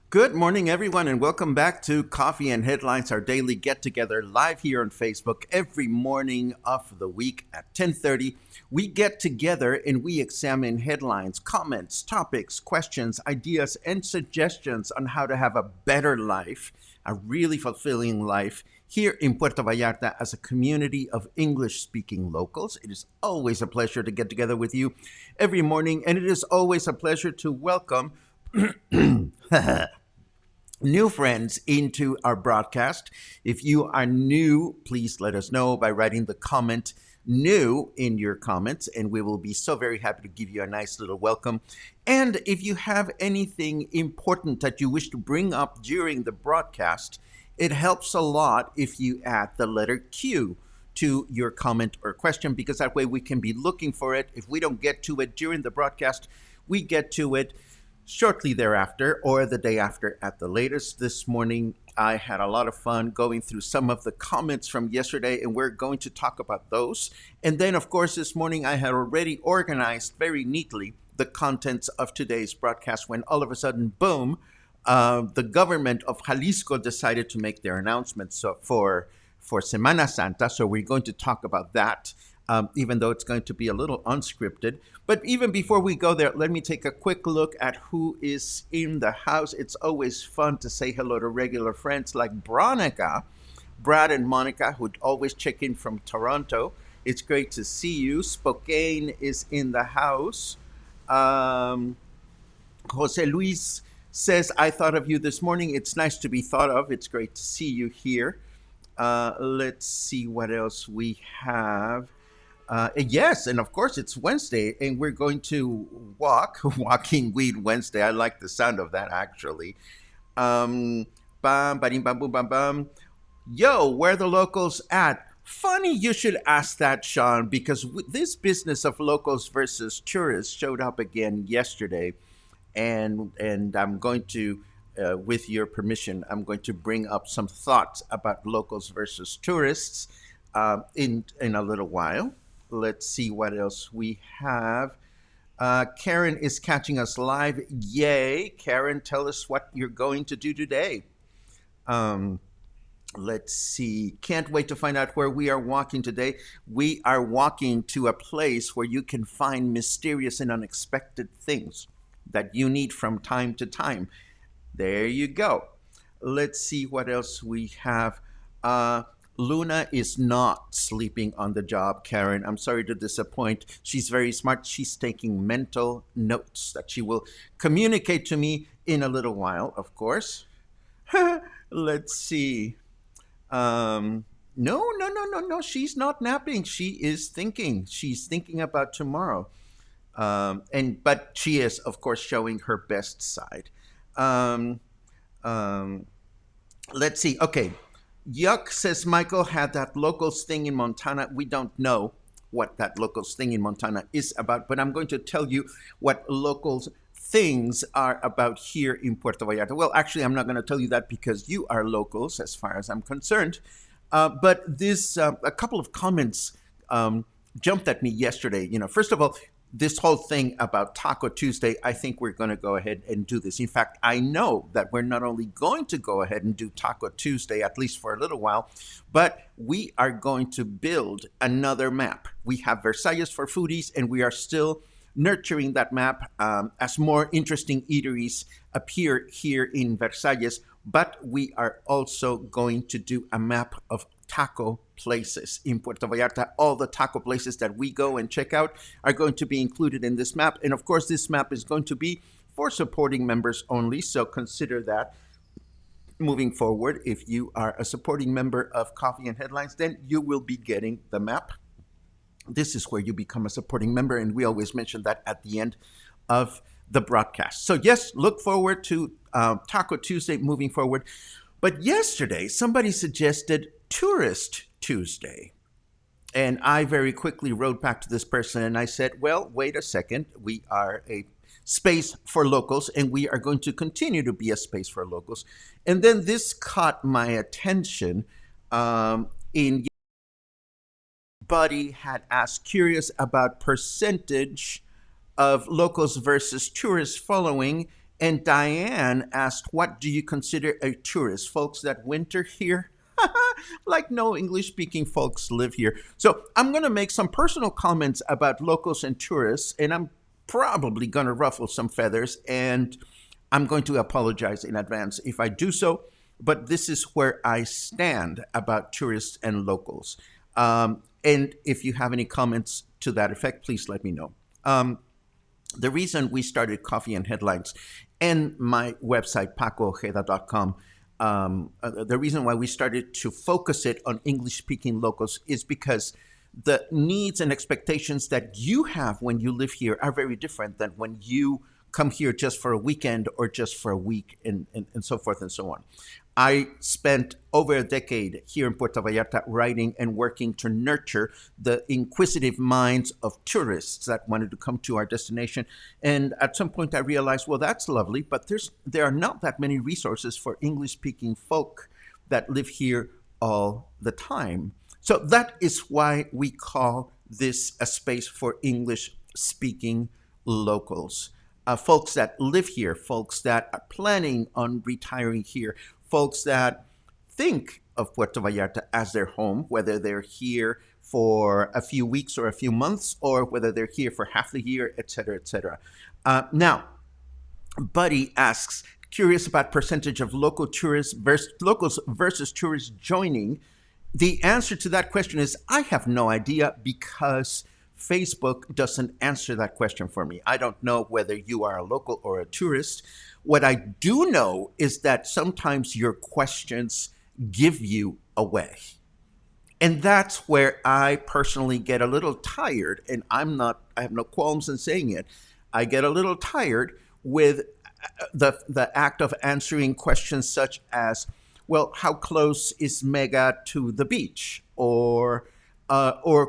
Good morning, everyone, and welcome back to Coffee and Headlines, our daily get-together live here on Facebook every morning of the week at 10:30. We get together and we examine headlines, comments, topics, questions, ideas, and suggestions on how to have a better life, a really fulfilling life here in Puerto Vallarta as a community of English-speaking locals. It is always a pleasure to get together with you every morning, and it is always a pleasure to welcome new friends into our broadcast. If you are new, please let us know by writing the comment new in your comments, and we will be so very happy to give you a nice little welcome. And if you have anything important that you wish to bring up during the broadcast, it helps a lot if you add the letter Q to your comment or question, because that way we can be looking for it. If we don't get to it during the broadcast, we get to it shortly thereafter or the day after at the latest. This morning, I had a lot of fun going through some of the comments from yesterday, and we're going to talk about those. And then, of course, this morning, I had already organized very neatly the contents of today's broadcast when all of a sudden, boom, the government of Jalisco decided to make their announcements for Semana Santa. So we're going to talk about that. Even though it's going to be a little unscripted. But even before we go there, let me take a quick look at who is in the house. It's always fun to say hello to regular friends like Bronica, Brad and Monica, who always check in from Toronto. It's great to see you. Spokane is in the house. Jose Luis says, I thought of you this morning. It's nice to be thought of. It's great to see you here. Let's see what else we have. Yes, and of course it's Wednesday, and we're going to Walking Weed Wednesday. I like the sound of that, actually. Bam, ba-dim, bam, boom, bam, bam. Yo, where the locals at? Funny you should ask that, Sean, because this business of locals versus tourists showed up again yesterday, and I'm going to, with your permission, I'm going to bring up some thoughts about locals versus tourists in a little while. Let's see what else we have. Karen is catching us live. Yay. Karen, tell us what you're going to do today. Let's see. Can't wait to find out where we are walking today. We are walking to a place where you can find mysterious and unexpected things that you need from time to time. There you go. Let's see what else we have. Luna is not sleeping on the job, Karen. I'm sorry to disappoint. She's very smart. She's taking mental notes that she will communicate to me in a little while, of course. Let's see. No. She's not napping. She is thinking. She's thinking about tomorrow. But she is, of course, showing her best side. Let's see. Okay. Yuck, says Michael, had that locals thing in Montana. We don't know what that locals thing in Montana is about, but I'm going to tell you what locals things are about here in Puerto Vallarta. Well, actually, I'm not going to tell you that because you are locals as far as I'm concerned. But this, a couple of comments jumped at me yesterday. First of all, this whole thing about Taco Tuesday, I think we're going to go ahead and do this. In fact, I know that we're not only going to go ahead and do Taco Tuesday, at least for a little while, but we are going to build another map. We have Versailles for foodies, and we are still nurturing that map as more interesting eateries appear here in Versalles. But we are also going to do a map of taco places in Puerto Vallarta. All the taco places that we go and check out are going to be included in this map. And of course, this map is going to be for supporting members only. So consider that moving forward. If you are a supporting member of Coffee and Headlines, then you will be getting the map. This is where you become a supporting member, and we always mention that at the end of the broadcast. So yes, look forward to Taco Tuesday moving forward. But yesterday, somebody suggested Tourist Tuesday. And I very quickly wrote back to this person and I said, well, wait a second. We are a space for locals, and we are going to continue to be a space for locals. And then this caught my attention in Buddy had asked, curious about percentage of locals versus tourists following. And Diane asked, what do you consider a tourist? Folks that winter here? Like no English-speaking folks live here. So I'm going to make some personal comments about locals and tourists, and I'm probably going to ruffle some feathers, and I'm going to apologize in advance if I do so. But this is where I stand about tourists and locals. And if you have any comments to that effect, please let me know. The reason we started Coffee and Headlines and my website, pacoojeda.com, the reason why we started to focus it on English-speaking locals is because the needs and expectations that you have when you live here are very different than when you come here just for a weekend or just for a week, and so forth and so on. I spent over a decade here in Puerto Vallarta writing and working to nurture the inquisitive minds of tourists that wanted to come to our destination. And at some point I realized, well, that's lovely, but there are not that many resources for English-speaking folk that live here all the time. So that is why we call this a space for English-speaking locals. Folks that live here, folks that are planning on retiring here, folks that think of Puerto Vallarta as their home, whether they're here for a few weeks or a few months, or whether they're here for half the year, et cetera, et cetera. Now, Buddy asks, curious about percentage of local tourists locals versus tourists joining. The answer to that question is I have no idea, because Facebook doesn't answer that question for me. I don't know whether you are a local or a tourist. What I do know is that sometimes your questions give you away. And that's where I personally get a little tired, and I have no qualms in saying it. I get a little tired with the act of answering questions such as, well, how close is Mega to the beach? Or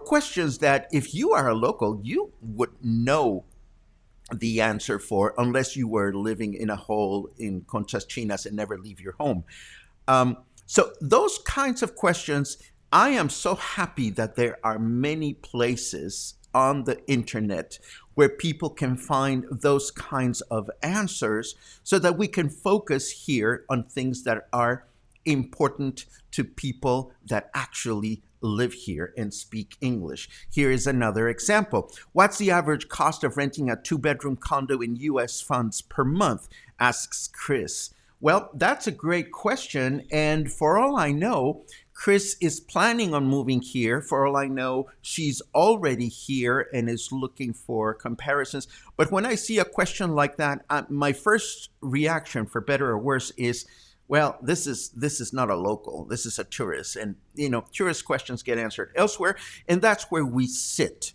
questions that if you are a local, you would know the answer for, unless you were living in a hole in Conchas Chinas and never leave your home. So those kinds of questions, I am so happy that there are many places on the internet where people can find those kinds of answers so that we can focus here on things that are important to people that actually live here and speak English. Here is another example. What's the average cost of renting a 2-bedroom condo in US funds per month? Asks Chris. Well, that's a great question. And for all I know, Chris is planning on moving here. For all I know, she's already here and is looking for comparisons. But when I see a question like that, my first reaction, for better or worse, is, well, this is not a local. This is a tourist. And, tourist questions get answered elsewhere. And that's where we sit.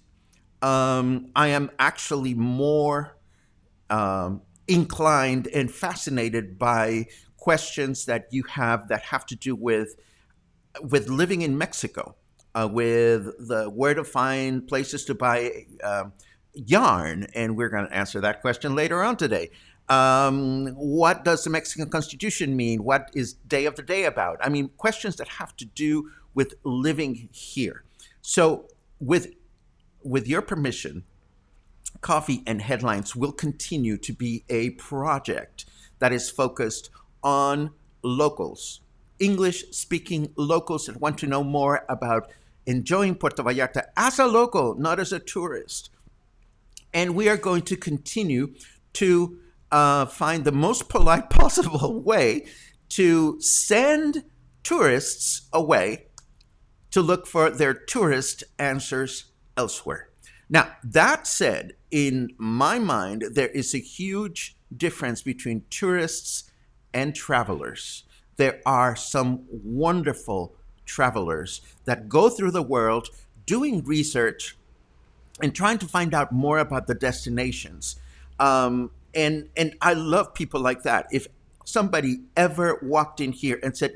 I am actually more inclined and fascinated by questions that you have that have to do with living in Mexico, with where to find places to buy yarn. And we're going to answer that question later on today. What does the Mexican Constitution mean? What is Day of the Day about? I mean, questions that have to do with living here. So with your permission, Coffee and Headlines will continue to be a project that is focused on locals, English-speaking locals that want to know more about enjoying Puerto Vallarta as a local, not as a tourist. And we are going to continue to find the most polite possible way to send tourists away to look for their tourist answers elsewhere. Now, that said, in my mind, there is a huge difference between tourists and travelers. There are some wonderful travelers that go through the world doing research and trying to find out more about the destinations. And I love people like that. If somebody ever walked in here and said,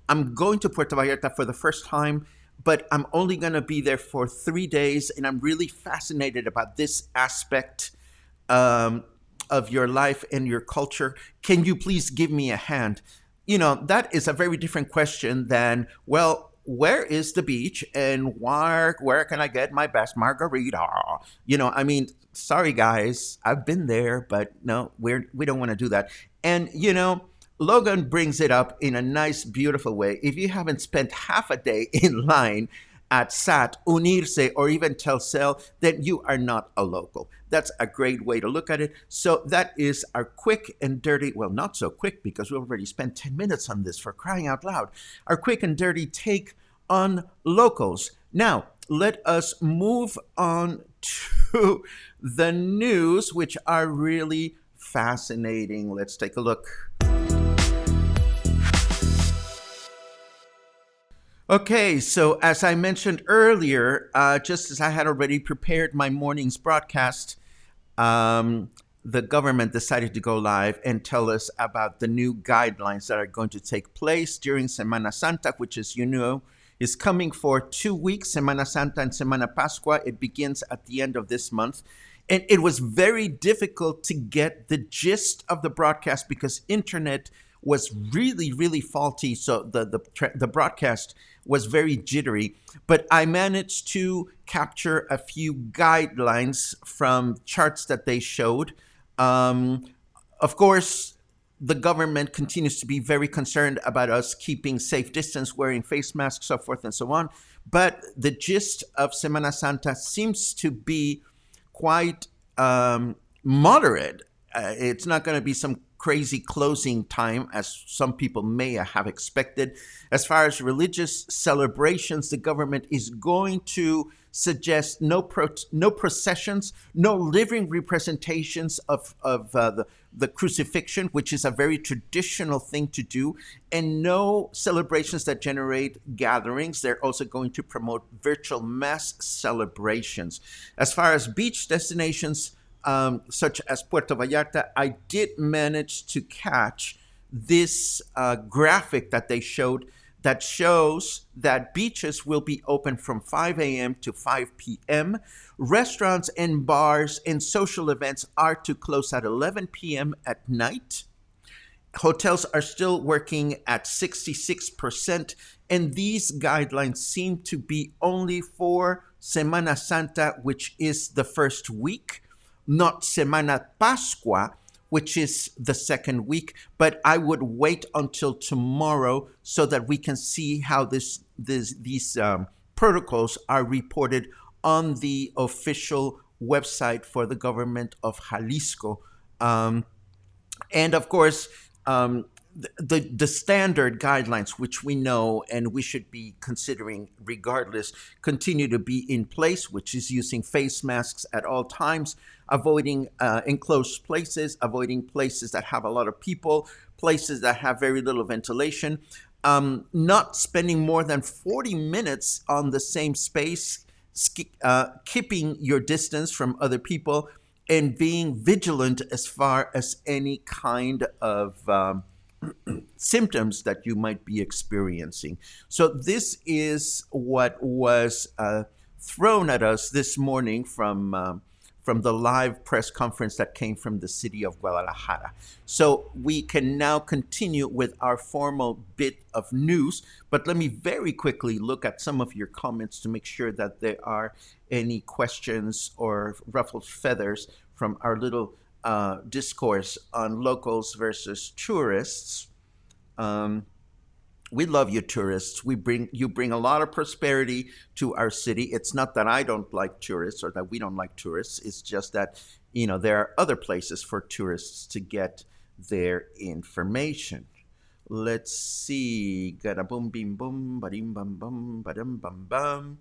I'm going to Puerto Vallarta for the first time, but I'm only going to be there for 3 days, and I'm really fascinated about this aspect um, of your life and your culture. Can you please give me a hand? That is a very different question than, well, where is the beach and where can I get my best margarita? I mean, sorry guys, I've been there, but no, we don't want to do that. And Logan brings it up in a nice, beautiful way. If you haven't spent half a day in line at SAT, Unirse, or even Telcel, then you are not a local. That's a great way to look at it. So that is our quick and dirty, well, not so quick because we already spent 10 minutes on this, for crying out loud. Our quick and dirty take on locals. Now, let us move on to the news, which are really fascinating. Let's take a look. Okay, so as I mentioned earlier, just as I had already prepared my morning's broadcast, the government decided to go live and tell us about the new guidelines that are going to take place during Semana Santa, which, as you know, is coming for 2 weeks, Semana Santa and Semana Pascua. It begins at the end of this month. And it was very difficult to get the gist of the broadcast because internet was really, really faulty. So the broadcast was very jittery. But I managed to capture a few guidelines from charts that they showed. Of course, the government continues to be very concerned about us keeping safe distance, wearing face masks, so forth and so on. But the gist of Semana Santa seems to be quite moderate. It's not going to be some crazy closing time as some people may have expected. As far as religious celebrations, the government is going to suggest no processions, no living representations of the crucifixion, which is a very traditional thing to do, and no celebrations that generate gatherings. They're also going to promote virtual mass celebrations. As far as beach destinations, such as Puerto Vallarta, I did manage to catch this graphic that they showed that shows that beaches will be open from 5 a.m. to 5 p.m. Restaurants and bars and social events are to close at 11 p.m. at night. Hotels are still working at 66%, and these guidelines seem to be only for Semana Santa, which is the first week, not Semana Pascua, which is the second week. But I would wait until tomorrow so that we can see how these protocols are reported on the official website for the government of Jalisco. And of course, the standard guidelines, which we know and we should be considering regardless, continue to be in place, which is using face masks at all times, avoiding enclosed places, avoiding places that have a lot of people, places that have very little ventilation, not spending more than 40 minutes on the same space, keeping your distance from other people, and being vigilant as far as any kind of symptoms that you might be experiencing. So this is what was thrown at us this morning from the live press conference that came from the city of Guadalajara. So we can now continue with our formal bit of news, but let me very quickly look at some of your comments to make sure that there are any questions or ruffled feathers from our little discourse on locals versus tourists. We love you, tourists. You bring a lot of prosperity to our city. It's not that I don't like tourists or that we don't like tourists. It's just that there are other places for tourists to get their information. Let's see. Gada boom, bim, boom, badim, bum, bum, badum, bum, bum.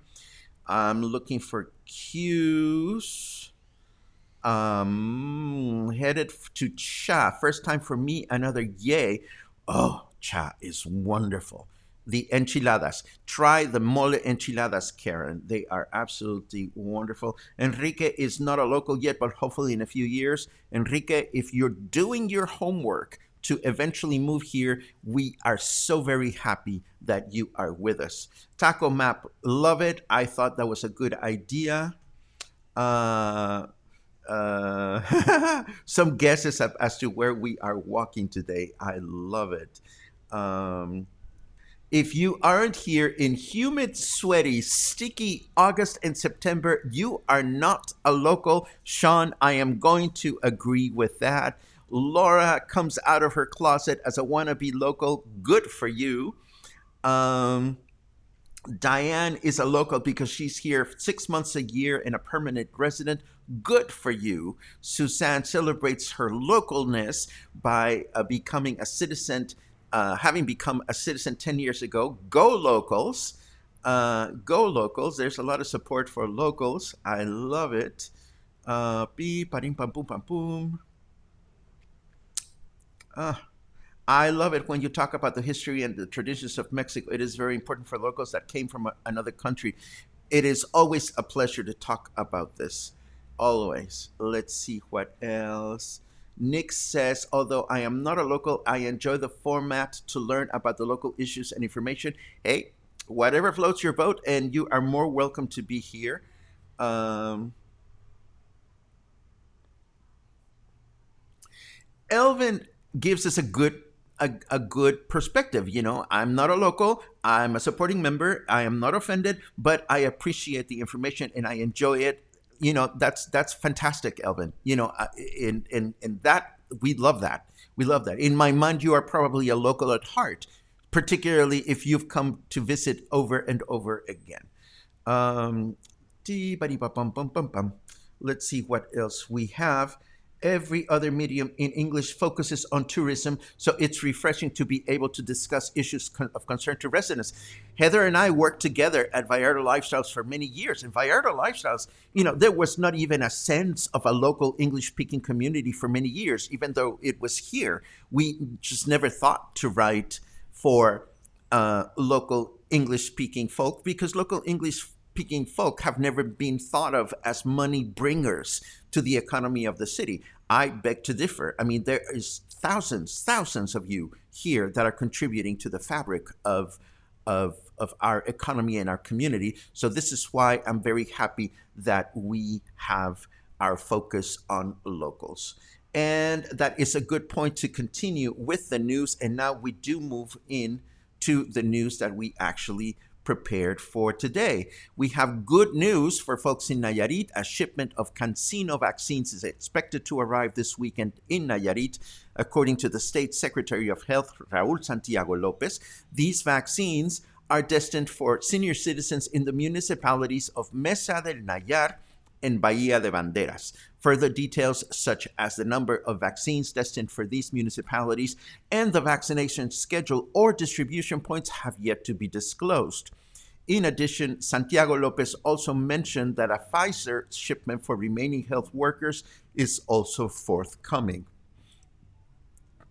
I'm looking for cues. Headed to Cha. First time for me, another yay. Oh, Cha is wonderful. The enchiladas. Try the mole enchiladas, Karen. They are absolutely wonderful. Enrique is not a local yet, but hopefully in a few years. Enrique, if you're doing your homework to eventually move here, we are so very happy that you are with us. Taco Map, love it. I thought that was a good idea. Some guesses as to where we are walking today. I love it. If you aren't here in humid, sweaty, sticky August and September, you are not a local. Sean, I am going to agree with that. Laura comes out of her closet as a wannabe local. Good for you. Diane is a local because she's here 6 months a year and a permanent resident. Good for you. Suzanne celebrates her localness by becoming a citizen, having become a citizen 10 years ago. Go locals. Go locals. There's a lot of support for locals. I love it. Beep, ba-ding, bam, boom, bam, boom. I love it when you talk about the history and the traditions of Mexico. It is very important for locals that came from another country. It is always a pleasure to talk about this. Always. Let's see what else. Nick says, although I am not a local, I enjoy the format to learn about the local issues and information. Hey, whatever floats your boat, and you are more welcome to be here. Elvin gives us a good perspective. I'm not a local. I'm a supporting member. I am not offended, but I appreciate the information and I enjoy it. That's fantastic, Elvin. In that we love that. We love that. In my mind, you are probably a local at heart, particularly if you've come to visit over and over again. Let's see what else we have. Every other medium in English focuses on tourism, so it's refreshing to be able to discuss issues of concern to residents. Heather and I worked together at Vallarta Lifestyles for many years. In Vallarta Lifestyles, there was not even a sense of a local English-speaking community for many years, even though it was here. We just never thought to write for local English-speaking folk because local English-speaking folk have never been thought of as money bringers to the economy of the city. I beg to differ. I mean, there is thousands of you here that are contributing to the fabric of our economy and our community. So this is why I'm very happy that we have our focus on locals. And that is a good point to continue with the news. And now we do move in to the news that we actually prepared for today. We have good news for folks in Nayarit. A shipment of CanSino vaccines is expected to arrive this weekend in Nayarit, according to the State Secretary of Health, Raul Santiago Lopez. These vaccines are destined for senior citizens in the municipalities of Mesa del Nayar and Bahía de Banderas. Further details, such as the number of vaccines destined for these municipalities and the vaccination schedule or distribution points, have yet to be disclosed. In addition, Santiago Lopez also mentioned that a Pfizer shipment for remaining health workers is also forthcoming.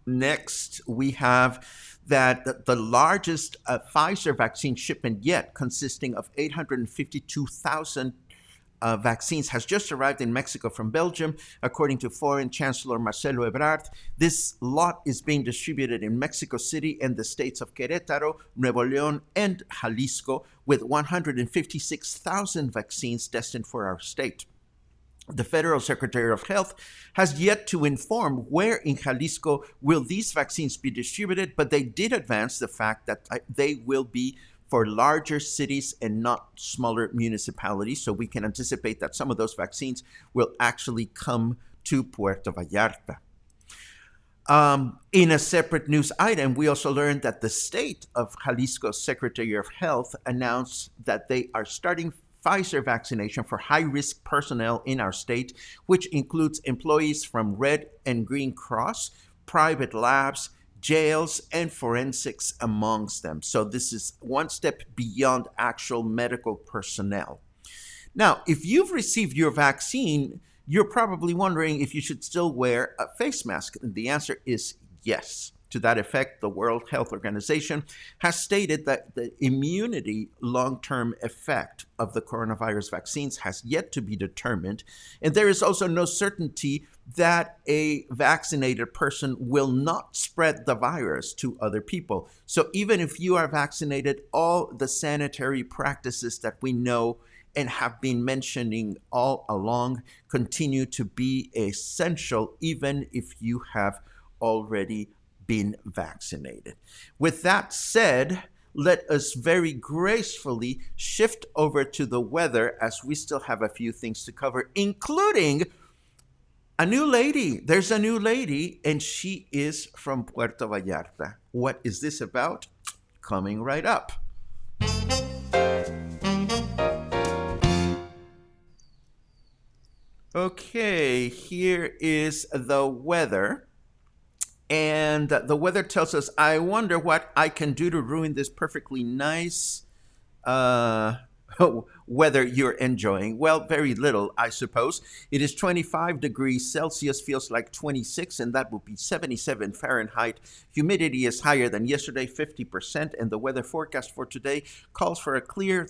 Next, we have that the largest Pfizer vaccine shipment yet, consisting of 852,000 vaccines, has just arrived in Mexico from Belgium, according to Foreign Chancellor Marcelo Ebrard. This lot is being distributed in Mexico City and the states of Querétaro, Nuevo León, and Jalisco, with 156,000 vaccines destined for our state. The Federal Secretary of Health has yet to inform where in Jalisco will these vaccines be distributed, but they did advance the fact that they will be for larger cities and not smaller municipalities. So we can anticipate that some of those vaccines will actually come to Puerto Vallarta. In a separate news item, we also learned that the state of Jalisco Secretary of Health announced that they are starting Pfizer vaccination for high risk personnel in our state, which includes employees from Red and Green Cross, private labs, jails, and forensics amongst them. So, this is one step beyond actual medical personnel. Now, if you've received your vaccine, you're probably wondering if you should still wear a face mask. And the answer is yes. To that effect, the World Health Organization has stated that the immunity long-term effect of the coronavirus vaccines has yet to be determined. And there is also no certainty that a vaccinated person will not spread the virus to other people. So even if you are vaccinated, all the sanitary practices that we know and have been mentioning all along continue to be essential, even if you have already been vaccinated. With that said, let us very gracefully shift over to the weather, as we still have a few things to cover, including a new lady. There's a new lady, and she is from Puerto Vallarta. What is this about? Coming right up. Okay, here is the weather. And the weather tells us, I wonder what I can do to ruin this perfectly nice weather you're enjoying. Well, very little, I suppose. It is 25 degrees Celsius, feels like 26, and that would be 77 Fahrenheit. Humidity is higher than yesterday, 50%, and the weather forecast for today calls for a clear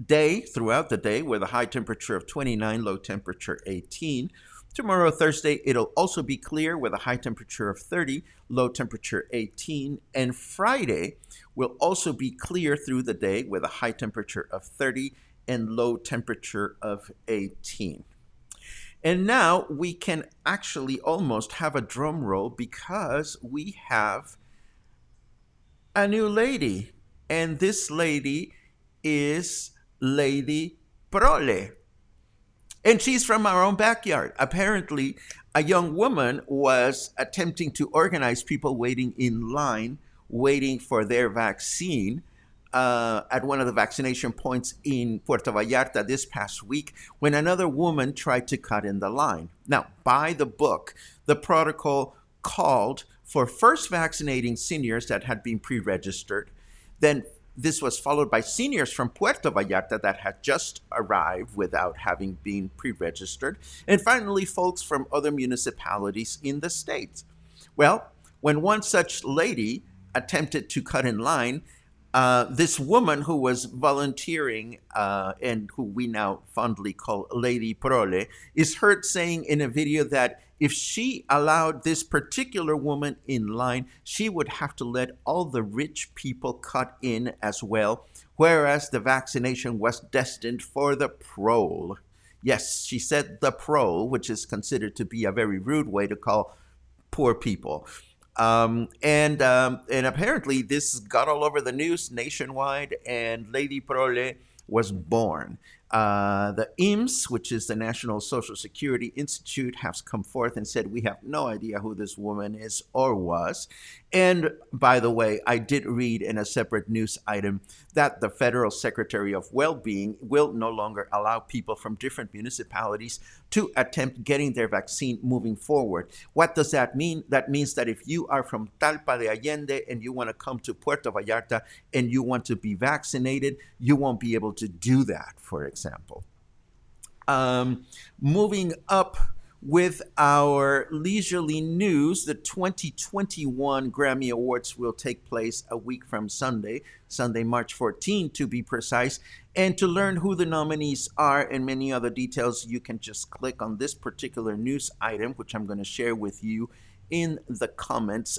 day throughout the day with a high temperature of 29, low temperature 18. Tomorrow, Thursday, it'll also be clear with a high temperature of 30, low temperature 18. And Friday will also be clear through the day with a high temperature of 30 and low temperature of 18. And now we can actually almost have a drum roll because we have a new lady. And this lady is Lady Prole. And she's from our own backyard. Apparently, a young woman was attempting to organize people waiting in line, waiting for their vaccine at one of the vaccination points in Puerto Vallarta this past week when another woman tried to cut in the line. Now, by the book, the protocol called for first vaccinating seniors that had been pre-registered, then this was followed by seniors from Puerto Vallarta that had just arrived without having been pre-registered, and finally folks from other municipalities in the state. Well, when one such lady attempted to cut in line, this woman who was volunteering and who we now fondly call Lady Prole is heard saying in a video that if she allowed this particular woman in line, she would have to let all the rich people cut in as well, whereas the vaccination was destined for the prole. Yes, she said the prole, which is considered to be a very rude way to call poor people. And apparently this got all over the news nationwide, and Lady Prole was born. The IMSS, which is the National Social Security Institute, has come forth and said, we have no idea who this woman is or was. And by the way, I did read in a separate news item that the Federal Secretary of Well-Being will no longer allow people from different municipalities to attempt getting their vaccine moving forward. What does that mean? That means that if you are from Talpa de Allende and you want to come to Puerto Vallarta and you want to be vaccinated, you won't be able to do that, for example. Moving up with our leisurely news, the 2021 Grammy Awards will take place a week from Sunday, March 14, to be precise. And to learn who the nominees are and many other details, you can just click on this particular news item, which I'm going to share with you in the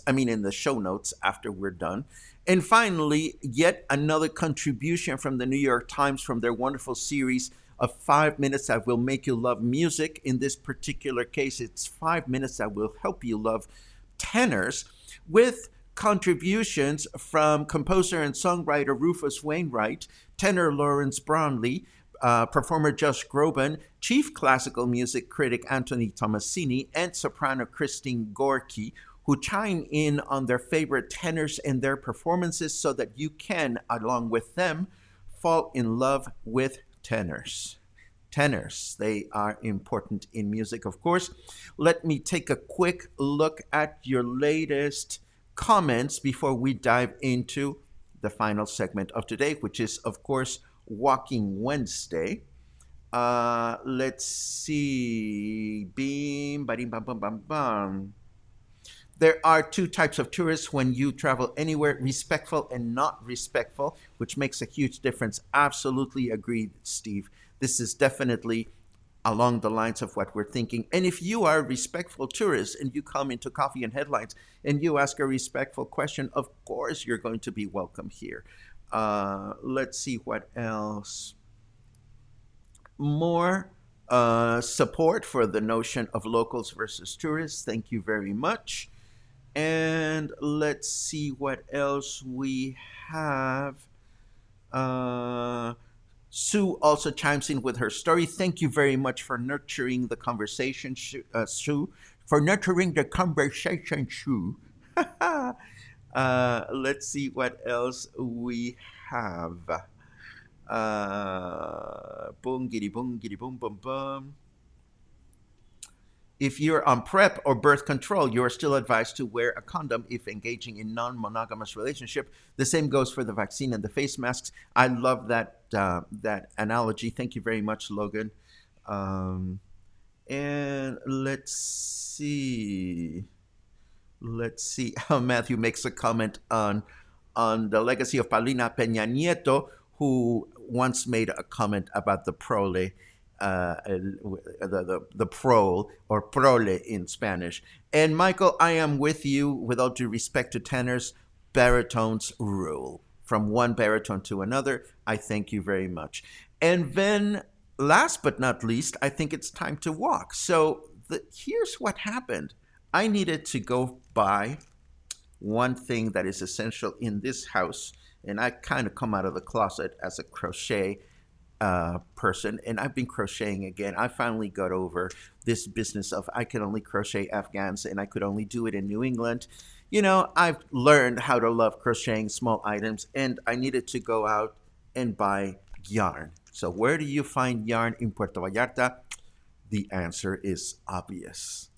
in the show notes after we're done. And finally, yet another contribution from the New York Times from their wonderful series of 5 minutes that will make you love music. In this particular case, it's 5 minutes that will help you love tenors, with contributions from composer and songwriter Rufus Wainwright, tenor Lawrence Brownlee, performer Josh Groban, chief classical music critic Anthony Tomasini, and soprano Christine Gorky, who chime in on their favorite tenors and their performances so that you can, along with them, fall in love with tenors. Tenors, they are important in music, of course. Let me take a quick look at your latest comments before we dive into the final segment of today, which is, of course, Walking Wednesday. Let's see. Beam, ba-ding, bum, bum, bum, bum. There are two types of tourists when you travel anywhere, respectful and not respectful, which makes a huge difference. Absolutely agreed, Steve. This is definitely along the lines of what we're thinking. And if you are a respectful tourist and you come into Coffee and Headlines and you ask a respectful question, of course you're going to be welcome here. Let's see what else. More support for the notion of locals versus tourists. Thank you very much. And let's see what else we have. Sue also chimes in with her story. Thank you very much for nurturing the conversation, Sue. For nurturing the conversation, Sue. Let's see what else we have. Boom, giddy, boom, giddy, boom, boom, boom. If you're on PrEP or birth control, you are still advised to wear a condom if engaging in non-monogamous relationship. The same goes for the vaccine and the face masks. I love that analogy. Thank you very much, Logan. And let's see. Matthew makes a comment on the legacy of Paulina Peña Nieto, who once made a comment about the prole. The prole or prole in Spanish. And Michael, I am with you. With all due respect to tenors, baritones rule. From one baritone to another, I thank you very much. And then, last but not least, I think it's time to walk. So here's what happened. I needed to go buy one thing that is essential in this house, and I kind of come out of the closet as a crochet person, and I've been crocheting again. I finally got over this business of I can only crochet Afghans and I could only do it in New England. You know, I've learned how to love crocheting small items, and I needed to go out and buy yarn. So where do you find yarn in Puerto Vallarta? The answer is obvious.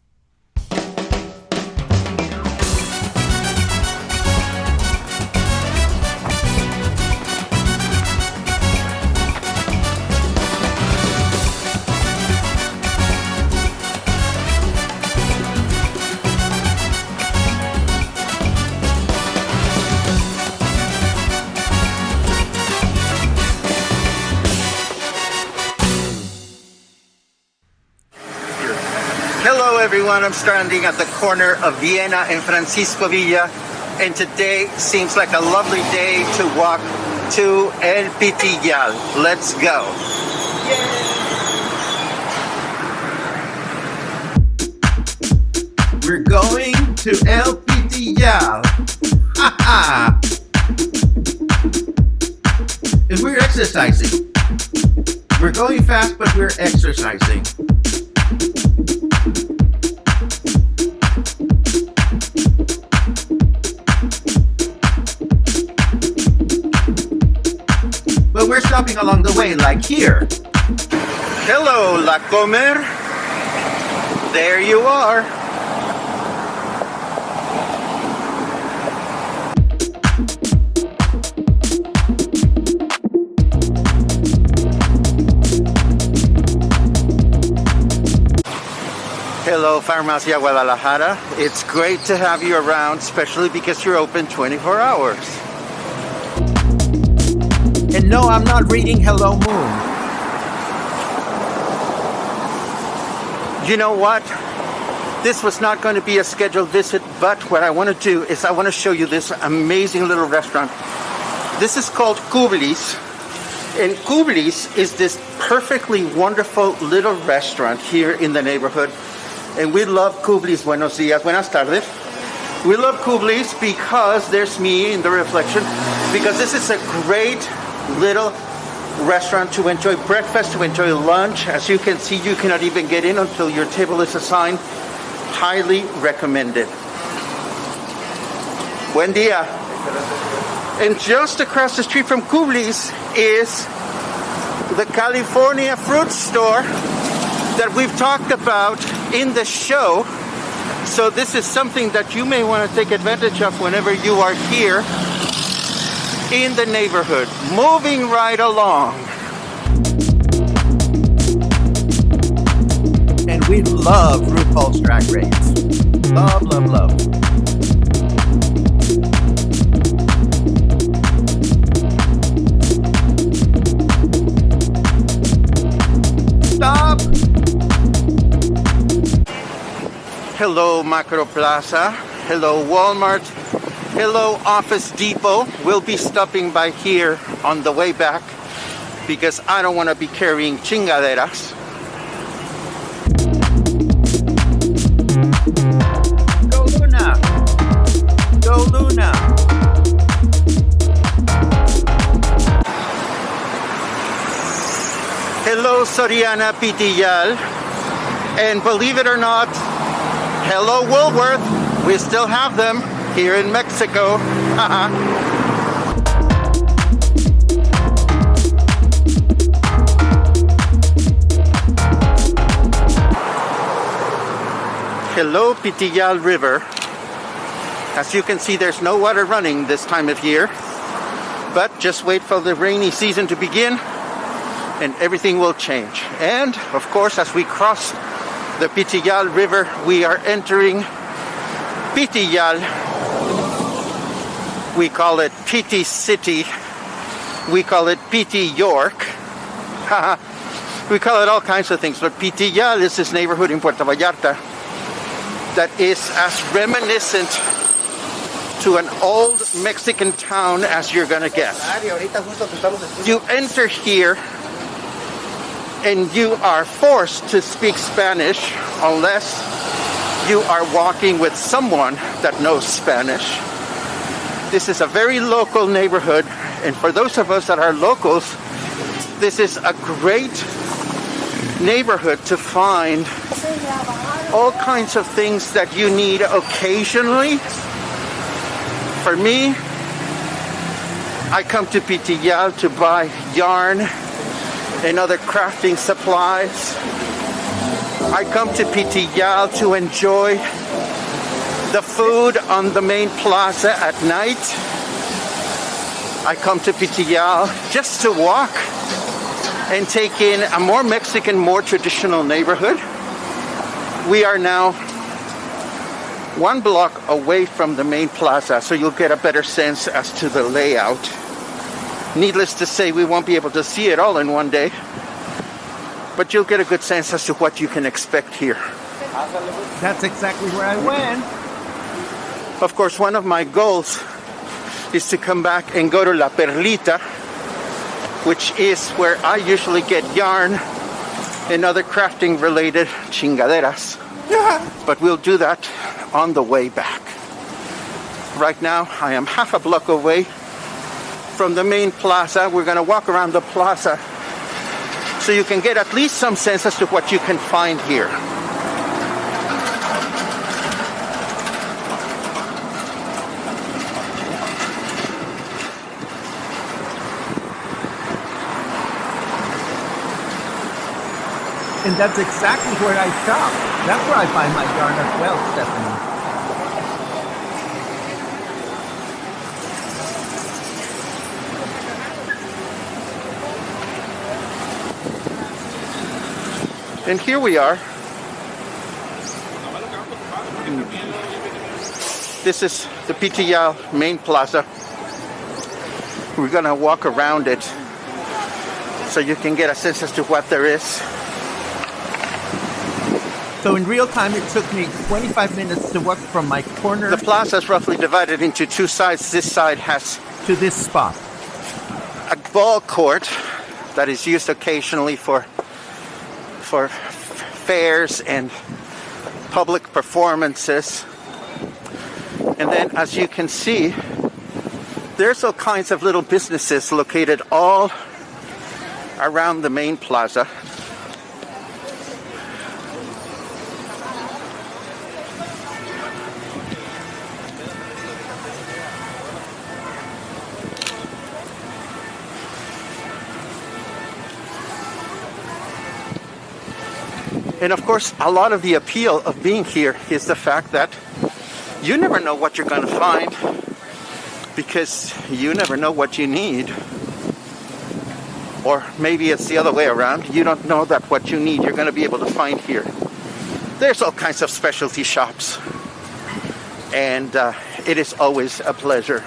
Hello everyone, I'm standing at the corner of Vienna and Francisco Villa, and today seems like a lovely day to walk to El Pitillal. Let's go. Yay. We're going to El Pitillal. And we're exercising. We're going fast, but we're exercising. But we're stopping along the way, like here. Hello, La Comer. There you are. Hello, Farmacia Guadalajara. It's great to have you around, especially because you're open 24 hours. And no, I'm not reading Hello Moon. You know what? This was not going to be a scheduled visit, but what I want to do is I want to show you this amazing little restaurant. This is called Kublis. And Kublis is this perfectly wonderful little restaurant here in the neighborhood. And we love Kublis. Buenos días, buenas tardes. We love Kublis because there's me in the reflection, because this is a great little restaurant to enjoy breakfast, to enjoy lunch. As you can see, you cannot even get in until your table is assigned. Highly recommended. Buen dia. And just across the street from Kublis is the California fruit store that we've talked about in the show. So this is something that you may want to take advantage of whenever you are here in the neighborhood. Moving right along. And we love RuPaul's Drag Race. Love, love, love. Stop! Hello, Macro Plaza. Hello, Walmart. Hello, Office Depot. We'll be stopping by here on the way back because I don't want to be carrying chingaderas. Go Luna! Go Luna! Hello, Soriana Pitillal. And believe it or not, hello, Woolworth. We still have them here in Mexico. Hello, Pitillal River. As you can see, there's no water running this time of year. But just wait for the rainy season to begin and everything will change. And, of course, as we cross the Pitillal River, we are entering Pitillal. We call it Pity City. We call it Pity York. We call it all kinds of things, but Pitillal is this neighborhood in Puerto Vallarta that is as reminiscent to an old Mexican town as you're gonna get. You enter here and you are forced to speak Spanish unless you are walking with someone that knows Spanish. This is a very local neighborhood, and for those of us that are locals, this is a great neighborhood to find all kinds of things that you need occasionally. For me, I come to Pitillal to buy yarn and other crafting supplies. I come to Pitillal to enjoy the food on the main plaza at night. I come to Pitillal just to walk and take in a more Mexican, more traditional neighborhood. We are now 1 block away from the main plaza, so you'll get a better sense as to the layout. Needless to say, we won't be able to see it all in one day, but you'll get a good sense as to what you can expect here. That's exactly where I went. Of course, one of my goals is to come back and go to La Perlita, which is where I usually get yarn and other crafting related chingaderas. But we'll do that on the way back. Right now, I am half a block away from the main plaza. We're going to walk around the plaza so you can get at least some sense as to what you can find here. And that's exactly where I shop. That's where I find my yarn as well, Stephanie. And here we are. This is the Pitillal main plaza. We're gonna walk around it so you can get a sense as to what there is. So in real time, it took me 25 minutes to walk from my corner. The plaza is roughly divided into two sides. This side has to this spot. A ball court that is used occasionally for fairs and public performances. And then, as you can see, there's all kinds of little businesses located all around the main plaza. And of course, a lot of the appeal of being here is the fact that you never know what you're going to find, because you never know what you need. Or maybe it's the other way around. You don't know that what you need you're going to be able to find here. There's all kinds of specialty shops. And it is always a pleasure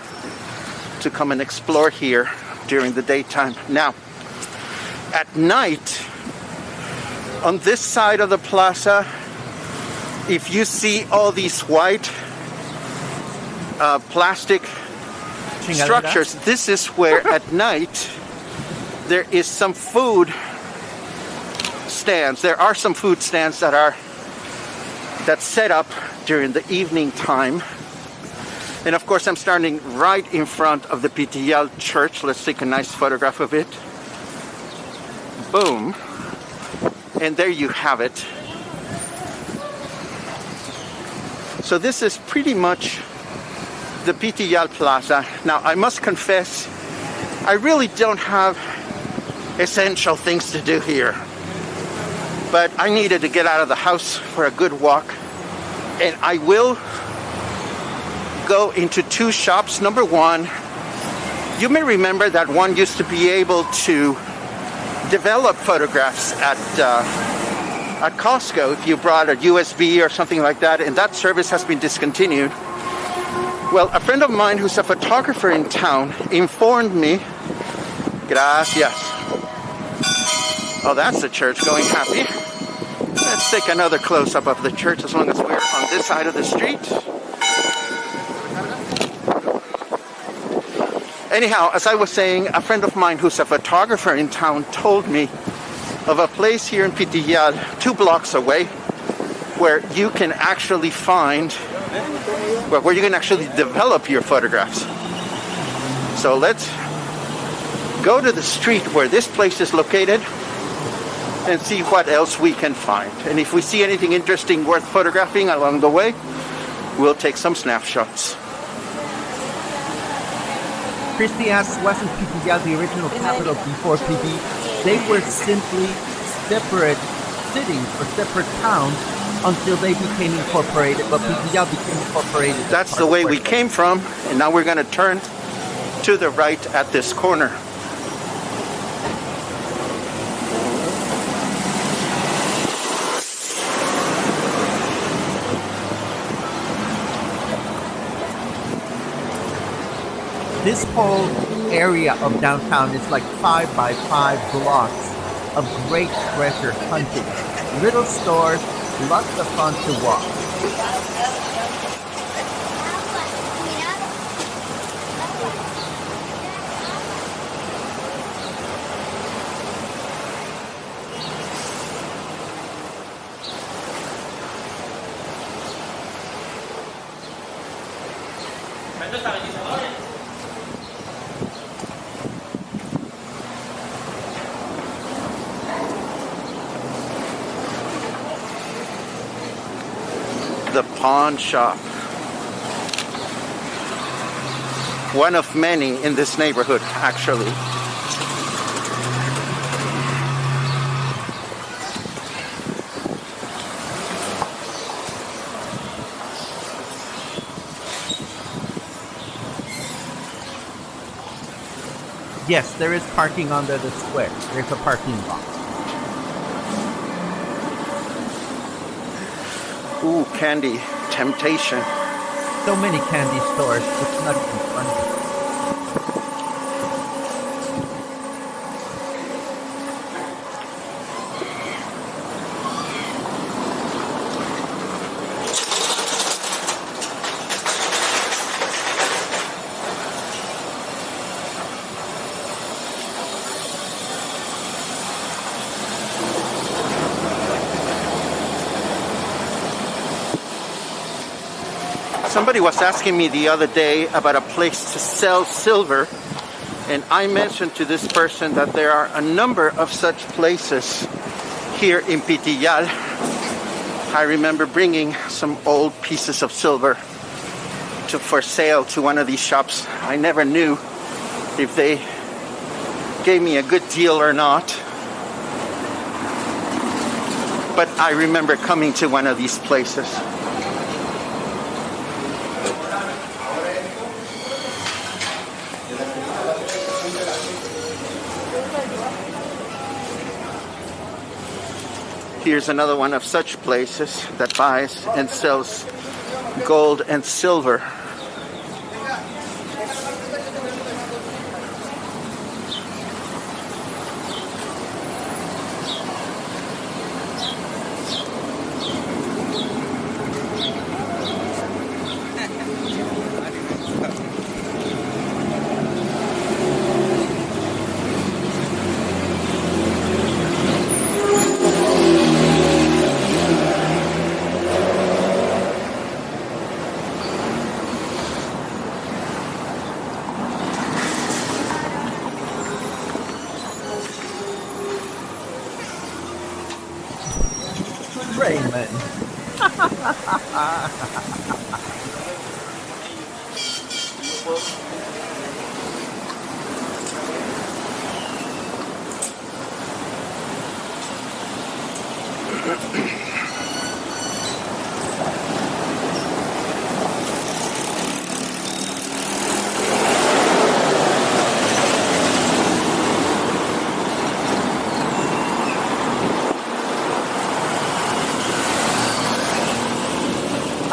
to come and explore here during the daytime. Now, at night, on this side of the plaza, if you see all these white plastic structures, this is where at night there is some food stands. There are some food stands that's set up during the evening time. And of course, I'm standing right in front of the Pitillal church. Let's take a nice photograph of it. Boom. And there you have it. So this is pretty much the Pitillal Plaza. Now, I must confess, I really don't have essential things to do here. But I needed to get out of the house for a good walk. And I will go into two shops. Number one, you may remember that one used to be able to develop photographs at Costco if you brought a USB or something like that, and that service has been discontinued. Well, a friend of mine who's a photographer in town informed me. Gracias. Oh, that's the church going happy. Let's take another close-up of the church as long as we're on this side of the street. Anyhow, as I was saying, a friend of mine who's a photographer in town told me of a place here in Pitillal, 2 blocks away, where you can actually find, where you can actually develop your photographs. So let's go to the street where this place is located and see what else we can find. And if we see anything interesting worth photographing along the way, we'll take some snapshots. Christy asks, wasn't Pitillal the original capital before PB? They were simply separate cities or separate towns until they became incorporated, but Pitillal became incorporated. That's the way we came from, and now we're going to turn to the right at this corner. This whole area of downtown is like 5 by 5 blocks of great treasure hunting. Little stores, lots of fun to walk. The pawn shop. One of many in this neighborhood, actually. Yes, there is parking under the square. There's a parking lot. Ooh, candy. Temptation. So many candy stores, it's not even funny. Somebody was asking me the other day about a place to sell silver, and I mentioned to this person that there are a number of such places here in Pitillal. I remember bringing some old pieces of silver for sale to one of these shops. I never knew if they gave me a good deal or not. but I remember coming to one of these places. Here's another one of such places that buys and sells gold and silver. Raymond.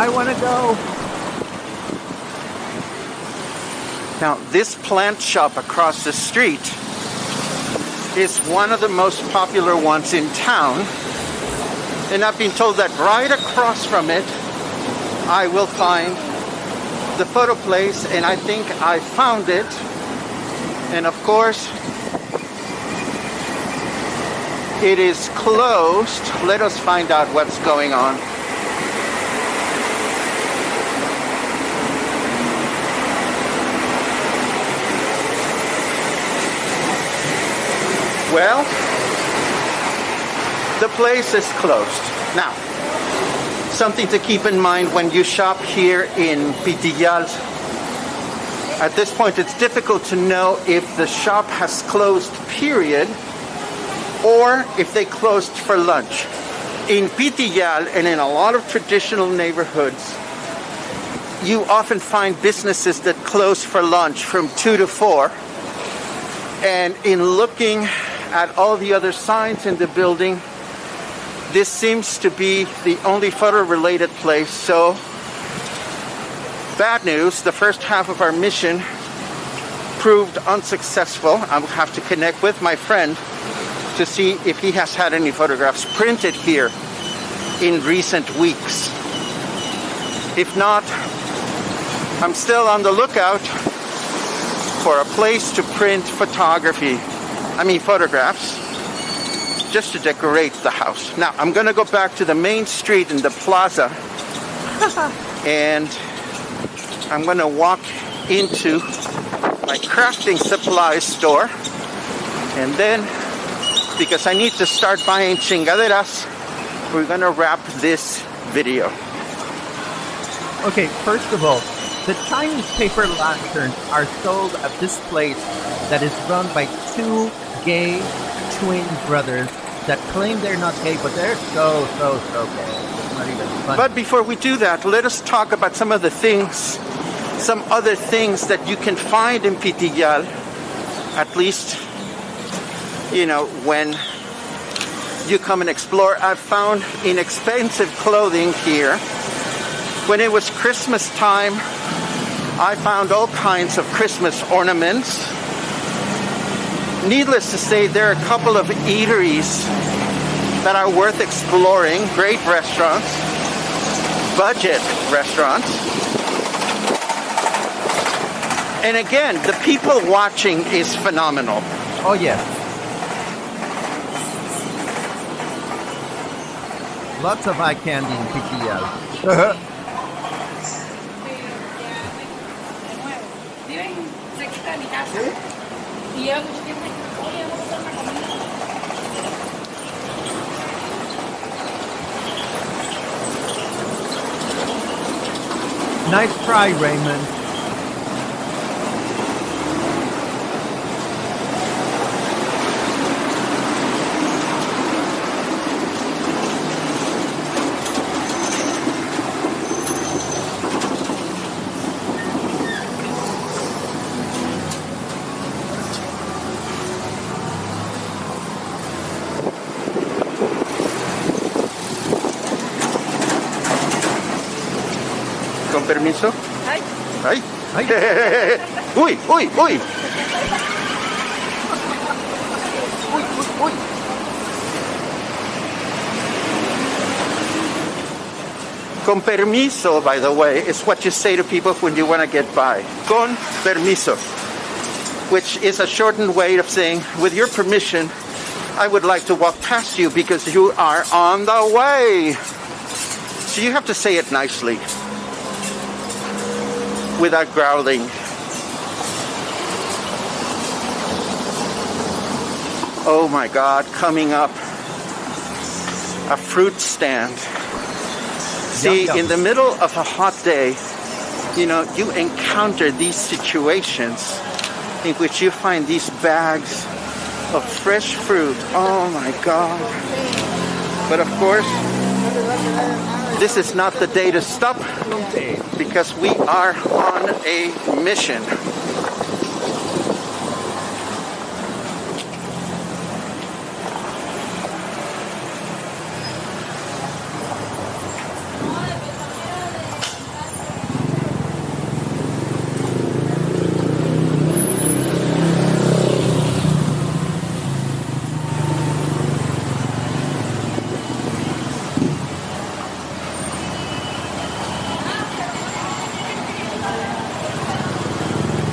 I want to go. Now, this plant shop across the street is one of the most popular ones in town. And I've been told that right across from it, I will find the photo place, and I think I found it. And of course, it is closed. Let us find out what's going on. Well, the place is closed. Now, something to keep in mind when you shop here in Pitillal. At this point, it's difficult to know if the shop has closed, period, or if they closed for lunch. In Pitillal and in a lot of traditional neighborhoods, you often find businesses that close for lunch from 2 to 4. And in looking at all the other signs in the building, this seems to be the only photo-related place. So, bad news, the first half of our mission proved unsuccessful. I will have to connect with my friend to see if he has had any photographs printed here in recent weeks. If not, I'm still on the lookout for a place to print photographs, just to decorate the house. Now, I'm gonna go back to the main street in the plaza and I'm gonna walk into my crafting supplies store, and then, because I need to start buying chingaderas, we're gonna wrap this video. Okay, first of all, the Chinese paper lanterns are sold at this place that is run by two gay twin brothers that claim they're not gay, but they're so gay. It's not even funny. But before we do that, let us talk about some other things that you can find in Pitillal, at least, when you come and explore. I've found inexpensive clothing here. When it was Christmas time, I found all kinds of Christmas ornaments. Needless to say, there are a couple of eateries that are worth exploring. Great restaurants, budget restaurants. And again, the people watching is phenomenal. Oh, yes. Lots of eye candy in Pitillal. Nice try, Raymond. permiso. Ay, Ay. Ay. Uy, uy, uy. Uy, uy, uy. Con permiso, by the way, is what you say to people when you want to get by. Con permiso, which is a shortened way of saying, with your permission, I would like to walk past you because you are on the way. So you have to say it nicely, without growling. Oh my God, coming up, a fruit stand. See, Yum, yum. in the middle of a hot day, you know, you encounter these situations in which you find these bags of fresh fruit. Oh my God. But of course, this is not the day to stop because we are on a mission.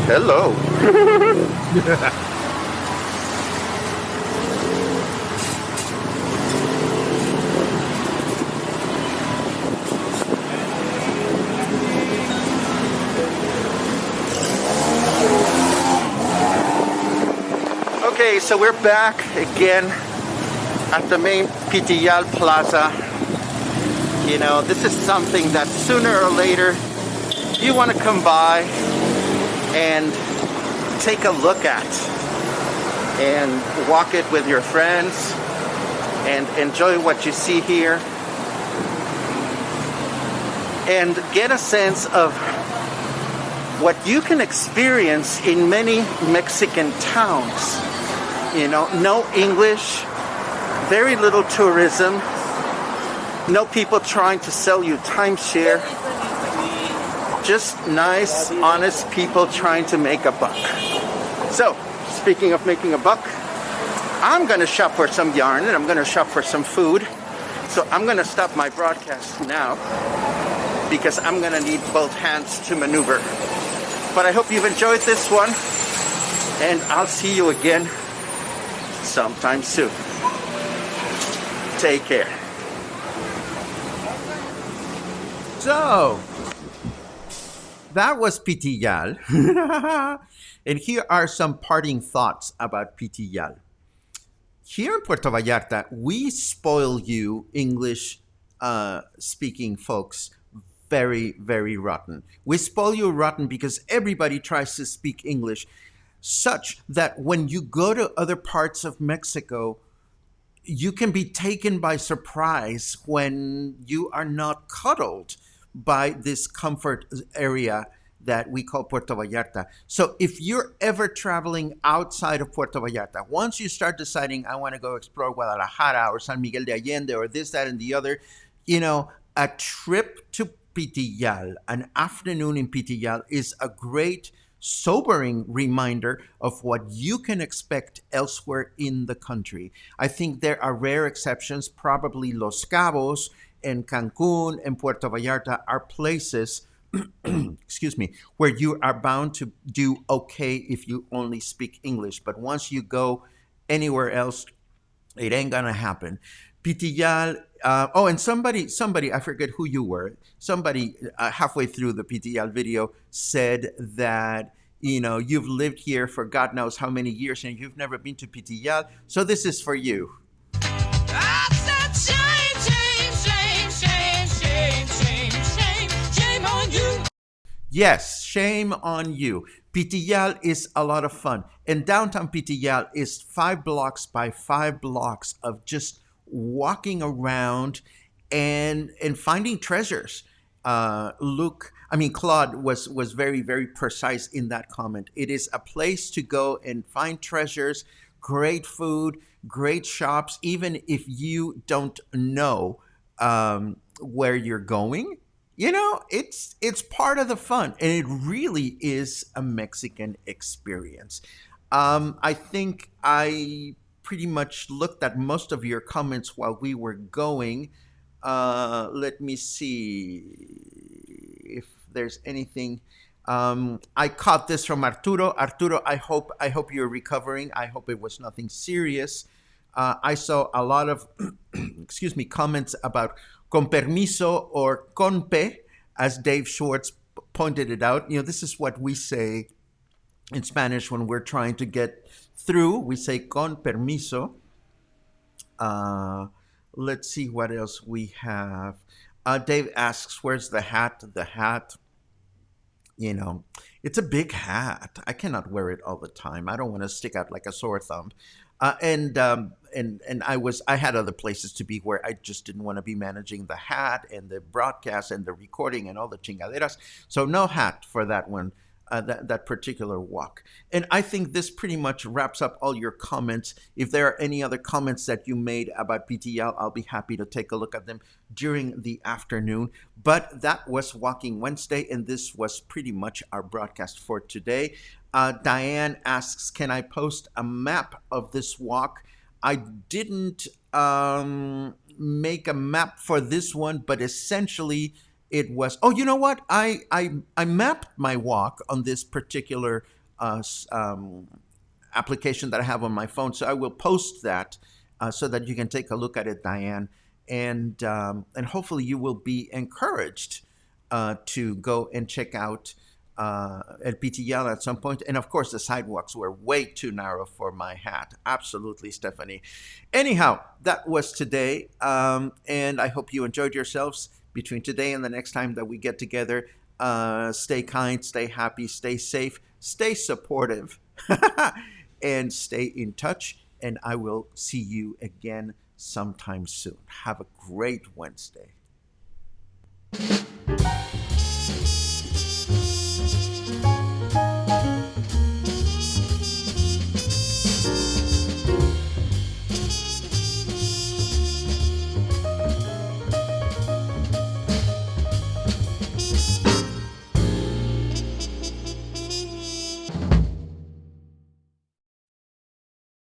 Hello. Okay, so we're back again at the main Pitillal Plaza. You know, this is something that sooner or later you want to come by and take a look at and walk it with your friends and enjoy what you see here and get a sense of what you can experience in many Mexican towns. You know, no English, very little tourism, no people trying to sell you timeshare. Just nice, honest people trying to make a buck. So, speaking of making a buck, I'm going to shop for some yarn and I'm going to shop for some food. So I'm going to stop my broadcast now because I'm going to need both hands to maneuver. But I hope you've enjoyed this one and I'll see you again sometime soon. Take care. So, that was Pitillal. And here are some parting thoughts about Pitillal. Here in Puerto Vallarta, we spoil you English speaking folks very, very rotten. We spoil you rotten because everybody tries to speak English, such that when you go to other parts of Mexico, you can be taken by surprise when you are not cuddled by this comfort area that we call Puerto Vallarta. So if you're ever traveling outside of Puerto Vallarta, once you start deciding, I want to go explore Guadalajara or San Miguel de Allende or this, that, and the other, you know, a trip to Pitillal, an afternoon in Pitillal, is a great sobering reminder of what you can expect elsewhere in the country. I think there are rare exceptions. Probably Los Cabos and Cancun and Puerto Vallarta are places excuse me, where you are bound to do okay if you only speak English. But once you go anywhere else, it ain't gonna happen. Pitillal, and somebody, I forget who you were. Somebody halfway through the Pitillal video said that, you know, you've lived here for God knows how many years and you've never been to Pitillal. So this is for you. Yes, shame on you. Pitillal is a lot of fun. And downtown Pitillal is 5 blocks by 5 blocks of just walking around and finding treasures. Claude was very, very precise in that comment. It is a place to go and find treasures, great food, great shops, even if you don't know where you're going. It's part of the fun, and it really is a Mexican experience. I think I pretty much looked at most of your comments while we were going. Let me see if there's anything. I caught this from Arturo. Arturo, I hope you're recovering. I hope it was nothing serious. I saw a lot of excuse me, comments about con permiso or conpe, as Dave Schwartz pointed it out. This is what we say in Spanish when we're trying to get through. We say con permiso. Uh, let's see what else we have. Dave asks, "Where's the hat?" The hat, you know, it's a big hat. I cannot wear it all the time. I don't want to stick out like a sore thumb. And I had other places to be where I just didn't want to be managing the hat and the broadcast and the recording and all the chingaderas. So no hat for that one, that particular walk. And I think this pretty much wraps up all your comments. If there are any other comments that you made about Pitillal, I'll be happy to take a look at them during the afternoon. But that was Walking Wednesday, and this was pretty much our broadcast for today. Diane asks, can I post a map of this walk? I didn't make a map for this one, but essentially it was, oh, you know what? I mapped my walk on this particular application that I have on my phone. So I will post that so that you can take a look at it, Diane. And hopefully you will be encouraged to go and check out El Pitillal at some point. And of course, the sidewalks were way too narrow for my hat. Absolutely, Stephanie. Anyhow, that was today. And I hope you enjoyed yourselves between today and the next time that we get together. Stay kind, stay happy, stay safe, stay supportive, and stay in touch. And I will see you again sometime soon. Have a great Wednesday.